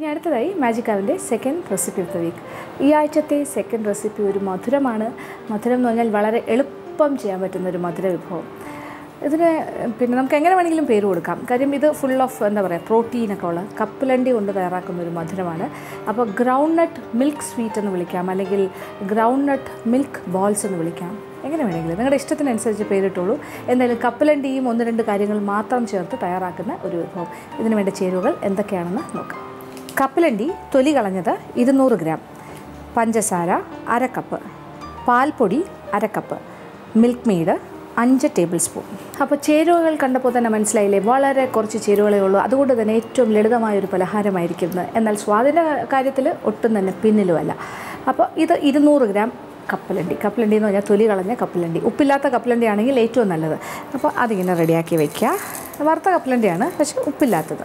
ഇനി അടുത്തതായി മാജിക്കാവിൻ്റെ second recipe of the week. ഈ ആഴ്ചത്തെ സെക്കൻഡ് റെസിപ്പി ഒരു മധുരമാണ്. മധുരം എന്ന് പറഞ്ഞാൽ വളരെ എളുപ്പം ചെയ്യാൻ പറ്റുന്നൊരു മധുര വിഭവം. ഇതിന് പിന്നെ നമുക്ക് എങ്ങനെ വേണമെങ്കിലും പേര് കൊടുക്കാം. കാര്യം ഇത് ഫുൾ ഓഫ് എന്താ പറയുക പ്രോട്ടീനൊക്കെ ഉള്ള കപ്പലണ്ടി കൊണ്ട് തയ്യാറാക്കുന്ന ഒരു മധുരമാണ്. അപ്പോൾ ഗ്രൗണ്ട് നട്ട് മിൽക്ക് സ്വീറ്റ് എന്ന് വിളിക്കാം, അല്ലെങ്കിൽ ഗ്രൗണ്ട് നട്ട് മിൽക്ക് ബോൾസ് എന്ന് വിളിക്കാം. എങ്ങനെ വേണമെങ്കിലും നിങ്ങളുടെ ഇഷ്ടത്തിനനുസരിച്ച് പേരിട്ടുള്ളൂ. എന്തായാലും കപ്പലണ്ടിയും 1-2 കാര്യങ്ങൾ മാത്രം ചേർത്ത് തയ്യാറാക്കുന്ന ഒരു വിഭവം. ഇതിന് വേണ്ട ചേരുവകൾ എന്തൊക്കെയാണെന്ന് നോക്കാം. കപ്പലണ്ടി തൊലി കളഞ്ഞത് 200 ഗ്രാം, പഞ്ചസാര 1/2 കപ്പ്, പാൽപ്പൊടി 1/2 cup, milk made 5 table spoon. അപ്പോൾ ചേരുവകൾ കണ്ടപ്പോൾ തന്നെ മനസ്സിലായില്ലേ, വളരെ കുറച്ച് ചേരുവകളേ ഉള്ളൂ. അതുകൊണ്ട് തന്നെ ഏറ്റവും ലളിതമായൊരു പലഹാരമായിരിക്കുന്നത്. എന്നാൽ സ്വാദിൻ്റെ കാര്യത്തിൽ ഒട്ടും തന്നെ പിന്നിലുമല്ല. അപ്പോൾ ഇത് 200 ഗ്രാം കപ്പലണ്ടി എന്ന് പറഞ്ഞാൽ തൊലി കളഞ്ഞ കപ്പലണ്ടി. ഉപ്പില്ലാത്ത കപ്പലണ്ടി ആണെങ്കിൽ ഏറ്റവും നല്ലത്. അപ്പോൾ അതിങ്ങനെ റെഡിയാക്കി വയ്ക്കുക. വറുത്ത കപ്പലണ്ടിയാണ്, പക്ഷേ ഉപ്പില്ലാത്തത്.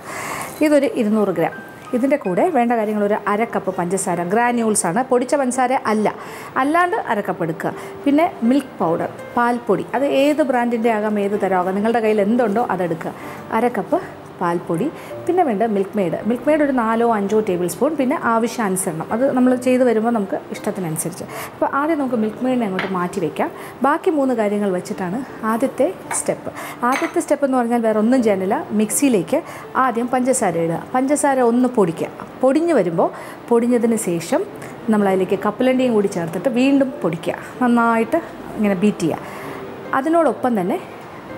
ഇതൊരു 200 ഗ്രാം. ഇതിൻ്റെ കൂടെ വേണ്ട കാര്യങ്ങൾ ഒരു 1/2 കപ്പ് പഞ്ചസാര, ഗ്രാന്യൂൾസാണ്, പൊടിച്ച പഞ്ചസാര അല്ലാണ്ട് 1/2 കപ്പ് എടുക്കുക. പിന്നെ മിൽക്ക് പൗഡർ, പാൽപ്പൊടി, അത് ഏത് ബ്രാൻഡിൻ്റെ ആകാം, ഏത് തരമാകാം, നിങ്ങളുടെ കയ്യിൽ എന്തുണ്ടോ അതെടുക്കുക. 1/2 കപ്പ് പാൽപ്പൊടി. പിന്നെ വേണ്ട മിൽക്ക് മെയ്ഡ് ഒരു 4-5 ടേബിൾ സ്പൂൺ. പിന്നെ ആവശ്യാനുസരണം, അത് നമ്മൾ ചെയ്ത് വരുമ്പോൾ നമുക്ക് ഇഷ്ടത്തിനനുസരിച്ച്. അപ്പോൾ ആദ്യം നമുക്ക് മിൽക്ക് മെയ്ഡിനെ അങ്ങോട്ട് മാറ്റി വയ്ക്കാം. ബാക്കി 3 കാര്യങ്ങൾ വെച്ചിട്ടാണ് ആദ്യത്തെ സ്റ്റെപ്പ് എന്ന് പറഞ്ഞാൽ വേറെ ഒന്നും ചെയ്യാനില്ല. മിക്സിയിലേക്ക് ആദ്യം പഞ്ചസാര ഇടുക. പഞ്ചസാര ഒന്ന് പൊടിക്കുക. പൊടിഞ്ഞ് വരുമ്പോൾ പൊടിഞ്ഞതിന് ശേഷം നമ്മളതിലേക്ക് കപ്പലണ്ടിയും കൂടി ചേർത്തിട്ട് വീണ്ടും പൊടിക്കുക. നന്നായിട്ട് ഇങ്ങനെ ബീറ്റ് ചെയ്യുക. അതിനോടൊപ്പം തന്നെ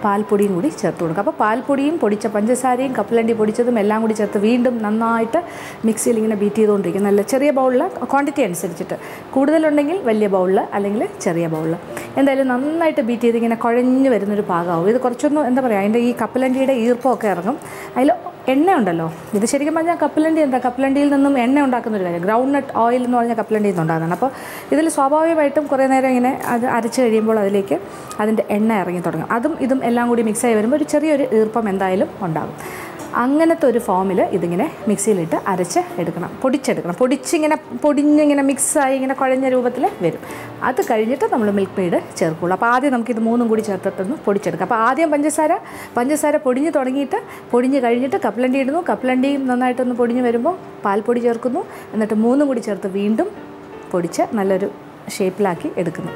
പാൽപ്പൊടിയും കൂടി ചേർത്ത് കൊടുക്കുക. അപ്പോൾ പാൽപ്പൊടിയും പൊടിച്ച പഞ്ചസാരയും കപ്പലണ്ടി പൊടിച്ചതും എല്ലാം കൂടി ചേർത്ത് വീണ്ടും നന്നായിട്ട് മിക്സിയിൽ ഇങ്ങനെ ബീറ്റ് ചെയ്തുകൊണ്ടിരിക്കും. നല്ല ചെറിയ ബൗളിൽ ക്വാണ്ടിറ്റി അനുസരിച്ചിട്ട്, കൂടുതലുണ്ടെങ്കിൽ വലിയ ബൗളിൽ, അല്ലെങ്കിൽ ചെറിയ ബൗളിൽ. എന്തായാലും നന്നായിട്ട് ബീറ്റ് ചെയ്ത് ഇങ്ങനെ കുഴഞ്ഞ് വരുന്നൊരു പാകമാവും. ഇത് കുറച്ചൊന്നും എന്താ പറയുക, അതിൻ്റെ ഈ കപ്പലണ്ടിയുടെ ഈർപ്പമൊക്കെ ഇറങ്ങും. അതിൽ എണ്ണ ഉണ്ടല്ലോ, ഇത് ശരിക്കും പറഞ്ഞാൽ കപ്പലണ്ടിയിൽ നിന്നും എണ്ണ ഉണ്ടാക്കുന്നൊരു കാര്യം. ഗ്രൗണ്ട് നട്ട് ഓയിൽ എന്ന് പറഞ്ഞാൽ കപ്പലണ്ടിയിൽ നിന്നുണ്ടാകുന്നതാണ്. അപ്പോൾ ഇതിൽ സ്വാഭാവികമായിട്ടും കുറേ നേരം ഇങ്ങനെ അത് അരച്ച് കഴിയുമ്പോൾ അതിലേക്ക് അതിൻ്റെ എണ്ണ ഇറങ്ങി തുടങ്ങും. അതും ഇതും എല്ലാം കൂടി മിക്സായി വരുമ്പോൾ ഒരു ചെറിയൊരു ഈർപ്പം എന്തായാലും ഉണ്ടാകും. അങ്ങനത്തെ ഒരു ഫോമിൽ ഇതിങ്ങനെ മിക്സിയിലിട്ട് അരച്ച് എടുക്കണം, പൊടിച്ചിങ്ങനെ പൊടിഞ്ഞിങ്ങനെ മിക്സായി ഇങ്ങനെ കുഴഞ്ഞ രൂപത്തിൽ വരും. അത് കഴിഞ്ഞിട്ട് നമ്മൾ മിൽക്ക് മെയ്ഡ് ചേർക്കുള്ളൂ. അപ്പോൾ ആദ്യം നമുക്കിത് 3 കൂടി ചേർത്തിട്ടൊന്ന് പൊടിച്ചെടുക്കാം. അപ്പോൾ ആദ്യം പഞ്ചസാര പൊടിഞ്ഞ് തുടങ്ങിയിട്ട് പൊടിഞ്ഞ് കഴിഞ്ഞിട്ട് കപ്പലണ്ടി ഇടുന്നു. കപ്പലണ്ടിയും നന്നായിട്ടൊന്ന് പൊടിഞ്ഞ് വരുമ്പോൾ പാൽപ്പൊടി ചേർക്കുന്നു. എന്നിട്ട് 3 കൂടി ചേർത്ത് വീണ്ടും പൊടിച്ച് നല്ലൊരു ഷേപ്പിലാക്കി എടുക്കുന്നു.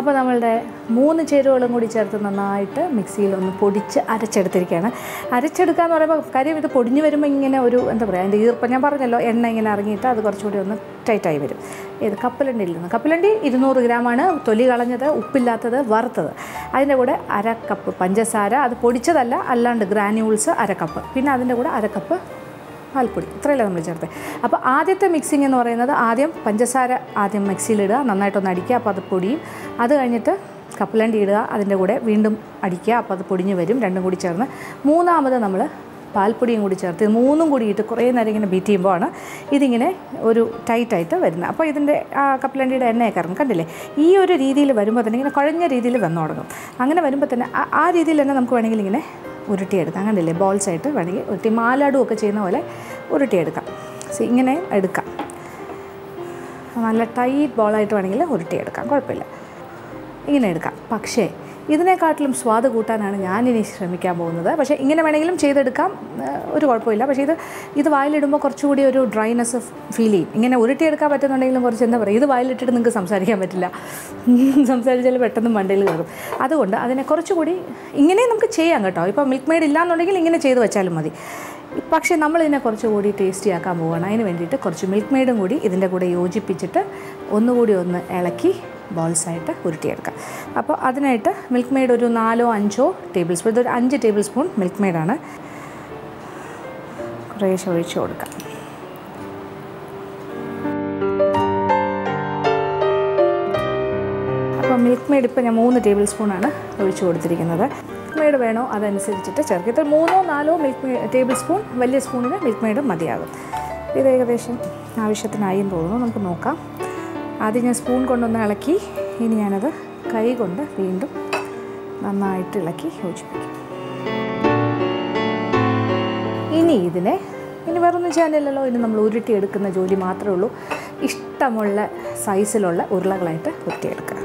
അപ്പോൾ നമ്മളുടെ 3 ചേരുവകളും കൂടി ചേർത്ത് നന്നായിട്ട് മിക്സിയിൽ ഒന്ന് പൊടിച്ച് അരച്ചെടുത്തിരിക്കുകയാണ്. അരച്ചെടുക്കുക എന്ന് പറയുമ്പോൾ കാര്യം ഇത് പൊടിഞ്ഞ് വരുമ്പോൾ ഇങ്ങനെ ഒരു എന്താ പറയുക, അതിൻ്റെ ഈർപ്പം ഞാൻ പറഞ്ഞല്ലോ, എണ്ണ ഇങ്ങനെ ഇറങ്ങിയിട്ട് അത് കുറച്ചുകൂടി ഒന്ന് ടൈറ്റായി വരും. ഇത് കപ്പലണ്ടിയിൽ നിന്ന്. കപ്പലണ്ടി 200 ഗ്രാമാണ്, തൊലി കളഞ്ഞത്, ഉപ്പില്ലാത്തത്, വറുത്തത്. അതിൻ്റെ കൂടെ 1/2 കപ്പ് പഞ്ചസാര, അത് പൊടിച്ചതല്ല, അല്ലാണ്ട് ഗ്രാന്യൂൾസ് 1/2 കപ്പ്. പിന്നെ അതിൻ്റെ കൂടെ 1/2 കപ്പ് പാൽപ്പൊടി. ഇത്രയല്ലേ നമ്മൾ ചേർത്ത്. അപ്പോൾ ആദ്യത്തെ മിക്സിങ് എന്ന് പറയുന്നത് ആദ്യം പഞ്ചസാര മിക്സിയിലിടുക, നന്നായിട്ടൊന്ന് അടിക്കുക, അപ്പോൾ അത് പൊടിയും. അത് കഴിഞ്ഞിട്ട് കപ്പലണ്ടി ഇടുക, അതിൻ്റെ കൂടെ വീണ്ടും അടിക്കുക, അപ്പോൾ അത് പൊടിഞ്ഞ് വരും. രണ്ടും കൂടി ചേർന്ന് മൂന്നാമത് നമ്മൾ പാൽപ്പൊടിയും കൂടി ചേർത്ത് 3 കൂടി ഇട്ട് കുറേ നേരം ഇങ്ങനെ ബീറ്റ് ചെയ്യുമ്പോഴാണ് ഇതിങ്ങനെ ഒരു ടൈറ്റായിട്ട് വരുന്നത്. അപ്പോൾ ഇതിൻ്റെ കപ്പലണ്ടിയുടെ എണ്ണയൊക്കെ ഇറങ്ങും. കണ്ടില്ലേ, ഈ ഒരു രീതിയിൽ വരുമ്പോൾ തന്നെ ഇങ്ങനെ കുഴഞ്ഞ രീതിയിൽ വന്നു തുടങ്ങും. അങ്ങനെ വരുമ്പോൾ തന്നെ ആ രീതിയിൽ തന്നെ നമുക്ക് വേണമെങ്കിൽ ഇങ്ങനെ ഉരുട്ടിയെടുക്കാം. കണ്ടില്ലേ, ബോൾസായിട്ട് വേണമെങ്കിൽ ഉരുട്ടി മാലാടും ഒക്കെ ചെയ്യുന്ന പോലെ ഉരുട്ടിയെടുക്കാം. ഇങ്ങനെ എടുക്കാം, നല്ല ടൈറ്റ് ബോളായിട്ട് വേണമെങ്കിൽ ഉരുട്ടിയെടുക്കാം, കുഴപ്പമില്ല, ഇങ്ങനെ എടുക്കാം. പക്ഷേ ഇതിനെക്കാട്ടിലും സ്വാദ് കൂട്ടാനാണ് ഞാനിനി ശ്രമിക്കാൻ പോകുന്നത്. പക്ഷേ ഇങ്ങനെ വേണമെങ്കിലും ചെയ്തെടുക്കാം, ഒരു കുഴപ്പമില്ല. പക്ഷേ ഇത് വായിലിടുമ്പോൾ കുറച്ചുകൂടി ഒരു ഡ്രൈനെസ് ഫീൽ ചെയ്യും. ഇങ്ങനെ ഉരുട്ടിയെടുക്കാൻ പറ്റുന്നുണ്ടെങ്കിലും കുറച്ച് എന്താ പറയുക, ഇത് വായിലിട്ടിട്ട് നിങ്ങൾക്ക് സംസാരിക്കാൻ പറ്റില്ല, സംസാരിച്ചാൽ പെട്ടെന്ന് മണ്ടയിൽ കയറും. അതുകൊണ്ട് അതിനെ കുറച്ചുകൂടി ഇങ്ങനെ നമുക്ക് ചെയ്യാം കേട്ടോ. ഇപ്പോൾ മിൽക്ക് മെയ്ഡ് ഇല്ലയെന്നുണ്ടെങ്കിൽ ഇങ്ങനെ ചെയ്ത് വെച്ചാലും മതി. പക്ഷേ നമ്മളിതിനെ കുറച്ചുകൂടി ടേസ്റ്റി ആക്കാൻ പോവുകയാണ്. അതിന് വേണ്ടിയിട്ട് കുറച്ച് മിൽക്ക് മെയ്ഡും കൂടി ഇതിൻ്റെ കൂടെ യോജിപ്പിച്ചിട്ട് ഒന്നുകൂടി ഒന്ന് ഇളക്കി ബോൾസായിട്ട് ഉരുട്ടിയെടുക്കാം. അപ്പോൾ അതിനായിട്ട് മിൽക്ക് മെയ്ഡ് ഒരു 4-5 ടേബിൾ സ്പൂൺ, ഇതൊരു 5 ടേബിൾ സ്പൂൺ മിൽക്ക് മെയ്ഡാണ്. കുറേശ്ശെ ഒഴിച്ച് കൊടുക്കാം. അപ്പോൾ മിൽക്ക് മെയ്ഡ് ഇപ്പോൾ ഞാൻ 3 ടേബിൾ സ്പൂണാണ് ഒഴിച്ച് കൊടുത്തിരിക്കുന്നത്. മിൽക്ക് മെയ്ഡ് വേണോ അതനുസരിച്ചിട്ട് ചേർക്കുക. ഇത് 3-4 ടേബിൾ സ്പൂൺ, വലിയ സ്പൂണിന് മിൽക്ക് മെയ്ഡ് മതിയാകും. ഇത് ഏകദേശം ആവശ്യത്തിനായും തോന്നുന്നു. നമുക്ക് നോക്കാം. ആദ്യം ഞാൻ സ്പൂൺ കൊണ്ടൊന്ന് ഇളക്കി, ഇനി ഞാനത് കൈ കൊണ്ട് വീണ്ടും നന്നായിട്ട് ഇളക്കി യോജിപ്പിക്കും. ഇനി വേറൊന്നും ചെയ്യാനില്ലല്ലോ. ഇനി നമ്മൾ ഉരുട്ടിയെടുക്കുന്ന ജോലി മാത്രമേ ഉള്ളൂ. ഇഷ്ടമുള്ള സൈസിലുള്ള ഉരുളകളായിട്ട് ഉരുട്ടിയെടുക്കുക.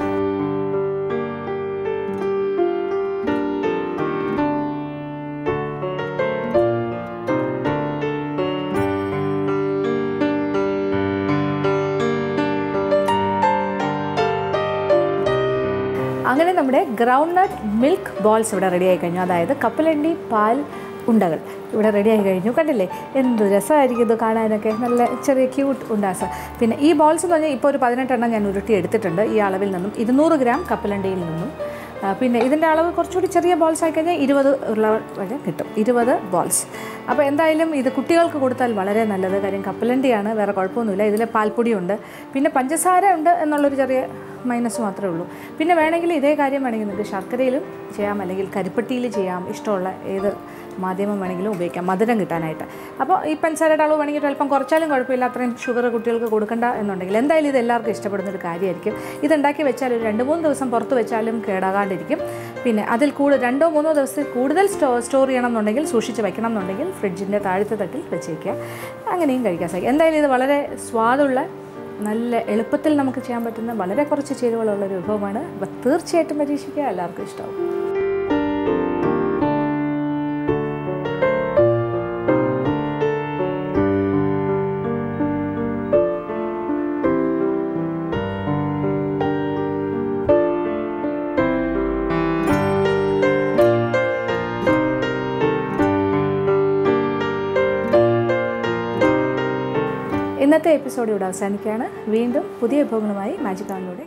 നമ്മുടെ ഗ്രൗണ്ട് നട്ട് മിൽക്ക് ബോൾസ് ഇവിടെ റെഡി ആയി കഴിഞ്ഞു. അതായത് കപ്പലണ്ടി പാൽ ഉണ്ടകൾ ഇവിടെ റെഡി ആയി കഴിഞ്ഞു. കണ്ടില്ലേ എന്ത് രസമായിരിക്കും ഇത് കാണാനൊക്കെ, നല്ല ചെറിയ ക്യൂട്ട് ഉണ്ടാസ. പിന്നെ ഈ ബോൾസ് എന്ന് പറഞ്ഞാൽ ഇപ്പോൾ ഒരു 18 എണ്ണം ഞാൻ ഉരുട്ടി എടുത്തിട്ടുണ്ട് ഈ അളവിൽ നിന്നും, 200 ഗ്രാം കപ്പലണ്ടിയിൽ നിന്നും. പിന്നെ ഇതിൻ്റെ അളവ് കുറച്ചുകൂടി ചെറിയ ബോൾസ് ആയി കഴിഞ്ഞാൽ 20 ഉള്ള വരെ കിട്ടും, 20 ബോൾസ്. അപ്പോൾ എന്തായാലും ഇത് കുട്ടികൾക്ക് കൊടുത്താൽ വളരെ നല്ലത്. കാര്യം കപ്പലണ്ടിയാണ്, വേറെ കുഴപ്പമൊന്നുമില്ല. ഇതിൽ പാൽപ്പൊടിയുണ്ട്, പിന്നെ പഞ്ചസാര ഉണ്ട് എന്നുള്ളൊരു ചെറിയ മൈനസ് മാത്രമേ ഉള്ളൂ. പിന്നെ വേണമെങ്കിൽ ഇതേ കാര്യം വേണമെങ്കിൽ നിങ്ങൾക്ക് ശർക്കരയിലും ചെയ്യാം, അല്ലെങ്കിൽ കരിപ്പട്ടിയിൽ ചെയ്യാം, ഇഷ്ടമുള്ള ഏത് മാധ്യമം വേണമെങ്കിലും ഉപയോഗിക്കാം മധുരം കിട്ടാനായിട്ട്. അപ്പോൾ ഈ പഞ്ചസാരയുടെ അളവ് വേണമെങ്കിൽ അല്പം കുറച്ചാലും കുഴപ്പമില്ല, അത്രയും ഷുഗർ കുട്ടികൾക്ക് കൊടുക്കണ്ട എന്നുണ്ടെങ്കിൽ. എന്തായാലും ഇത് എല്ലാവർക്കും ഇഷ്ടപ്പെടുന്നൊരു കാര്യമായിരിക്കും. ഇതുണ്ടാക്കി വെച്ചാൽ ഒരു 2-3 ദിവസം പുറത്ത് വെച്ചാലും കേടാകാണ്ടിരിക്കും. പിന്നെ അതിൽ 2-3 ദിവസത്തിൽ കൂടുതൽ സ്റ്റോർ ചെയ്യണം എന്നുണ്ടെങ്കിൽ, സൂക്ഷിച്ച് വയ്ക്കണം എന്നുണ്ടെങ്കിൽ ഫ്രിഡ്ജിൻ്റെ താഴത്തെ തട്ടിൽ വെച്ചേക്കുക, അങ്ങനെയും കഴിക്കാൻ സാധിക്കും. എന്തായാലും ഇത് വളരെ സ്വാദുള്ള, നല്ല എളുപ്പത്തിൽ നമുക്ക് ചെയ്യാൻ പറ്റുന്ന വളരെ കുറച്ച് ചേരുവകളുള്ളൊരു വിഭവമാണ്. അപ്പോൾ തീർച്ചയായിട്ടും പരീക്ഷിക്കുക, എല്ലാവർക്കും ഇഷ്ടമാവും. ഇന്നത്തെ എപ്പിസോഡ് ഇവിടെ അവസാനിക്കുകയാണ്. വീണ്ടും പുതിയ വിഭവങ്ങളുമായി മാജിക് ഓണിലൂടെ